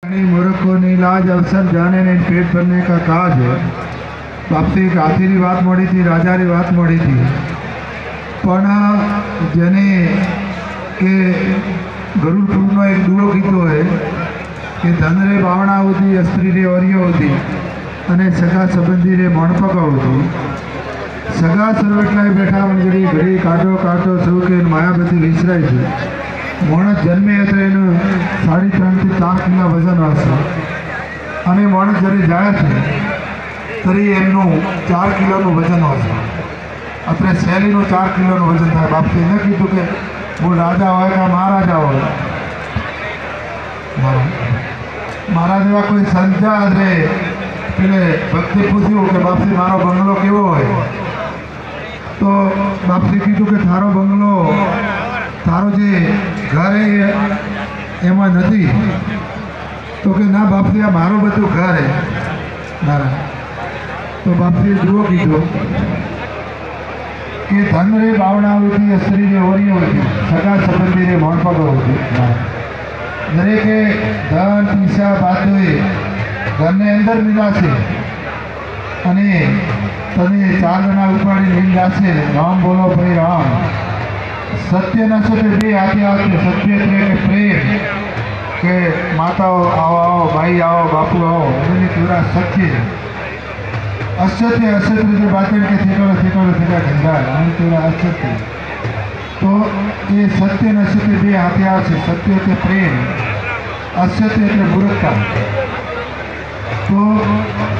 मूर्खों ने लाज अवसर जाने ने पेट भरने का काज है। बाप से एक हाथी की बात मળી थी, राजा की बात मળી थी, पण जेने के गरुड़पुरનો एक दुओ कीधो है कि धन रे बावणा होती, स्त्री रे ओरियो होती अने सगा संबंधी रे मणपका होती। सगा सर्वटलाय बैठा मंजरी घड़ी काटो काटो सौ के माया बधी विसराय थी। माणस जन्मे એટલે એનું 3.5 થી 4 કિલો વજન હશે અને માણસ જ્યારે જાય છે ત્યારે એમનું 4 કિલોનું વજન હશે। અત્યારે શૈલીનું 4 કિલોનું વજન થાય। બાપે એને કીધું કે હું રાજા હોય કે મહારાજા હોય, મારા જેવા કોઈ સંજા રે પેલે ભક્તિ પૂછ્યું કે બાપજી મારો બંગલો કેવો હોય, તો બાપજી કીધું કે તારો બંગલો તારો જે घर है एम नहीं, तो कि ना बापजी आ मारो बधु घर है मारा। तो बापजी जुओ कीधो कि धन रे बावणा होती, स्त्री रे ओरियो होती, सगा संबंधी रे मणपगो होती। दरेके धन पीसा बातोए घर ने अंदर मिला से अने तने 4 जना उपाड़ी लई जाशे। राम बोलो भाई राम। सत्य न सत्य बे हाथे हाथे। सत्य એટલે કે પ્રેમ, કે માતાઓ આવો આવો, ભાઈ આવો, બાપુ આવો, એની પૂરા સત્ય। असत्य असत्य जो बातें के ठेकाना ठेकाना ठेका धंधा एनी पूरा असत्य। तो ये सत्य न सत्य बे हाथे हाथे। सत्य એટલે પ્રેમ, असत्य એટલે મૂર્ખતા। तो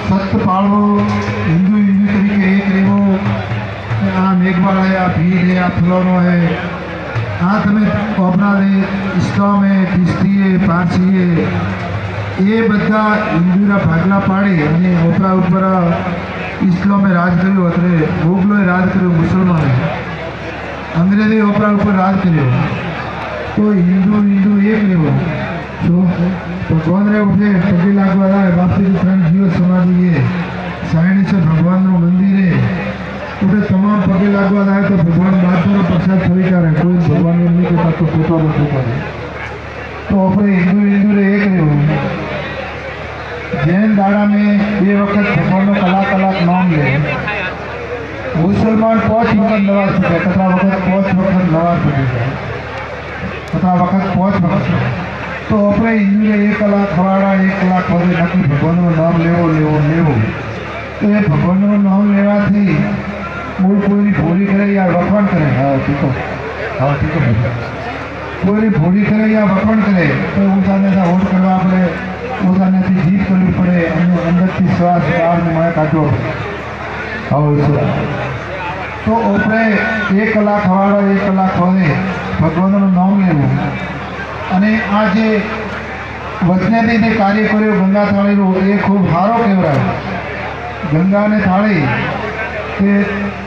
सत्य पाळવો, हिंदू हिंदू तरीके एक રહેવો। आ मेघवाल है, आ भीड़ है, आ फलानो है, हाँ तमें कोपरा है, इस्लाम है, ख्रिस्ती है, पारसी है, ये बधा हिंदूना भागला पाड़ी अने ओपरा ऊपर इस्लामे राज कर्युं। अत्रे मोगलोए राज कर्युं, मुसलमाने अंग्रेजे ओपरा ऊपर राज कर्युं। तो हिंदू हिंदू एक रहेवो। तो भगवान रे उठे पगे लागवा जाए। बापजी 3 जीव समाधि है, साइड से भगवान मंदिर है, उठे तमाम पगे लागवा जाए तो भगवान बातों प्रसाद स्वीकारे। कोई भगवान नहीं कहता तो पोता नहीं करे। तो अपने हिंदू हिंदू रे एक रहेवो। जैन दाड़ा में 2 वक्त भगवान कलाक नाम ले। मुसलमान 5 वक्त नवाज पढ़े, कथा वक्त 5 वक्त नवाज पढ़े, कथा वक्त 5 वक्त। तो अपने हिंदू रे 1 कलाक खवाड़ा, 1 कलाक वधे नक्की भगवान नाम लेवो लेवो लेवो। तो ये भगवान नाम लेवाथी मूल कोई भोली करे या वखवाण करे। हाँ ठीक है, हाँ ठीक है। कोई भोली करे या वखवाण करे तो उठाने से होट करवा पड़े, उठाने से जीत करनी पड़े, अंदर की श्वास बाहर में काटो। हाँ तो ओपरे 1 कलाक खवाड़ो, 1 कलाक होने भगवान नाम लेवू। अने आज वचनेथी जे कार्य कर्यो गंगा थाळीनुं ए खूब सारो कहेवाय। गंगा ने थाळी के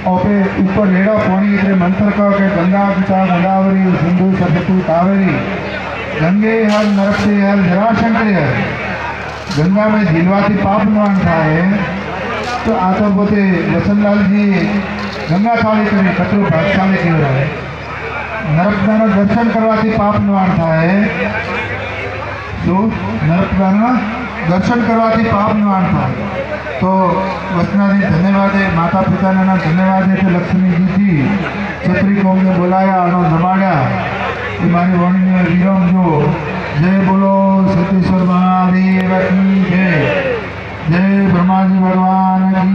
ओपे ऊपर रेड़ा पानी એટલે मंत्र कहो कि गंगा पिता गोदावरी सिंधु सरस्वती कावेरी गंगे हर नर्मदे हर जराशंकरी हर। गंगा में झीलवाथी पाप नाश थाय। तो आ तो पोते वसंतलाल जी गंगा थाળી करी कतरो भागशाली कहेवाय। नर्मदाना दर्शन करवाथी पाप नाश थाय। तो नर्मदाना दर्शन करवाथी पाप नाश थाय। तो वचनादी धन्यवाद है, माता पिता ने धन्यवाद है कि लक्ष्मी जी थी छत्री कौम ने बोलाया और जमाड़ा। मारी वाणी में विराम जो। जय बोलो सतीश्वर महादेव की जय। जय ब्रह्मा जी भगवान की।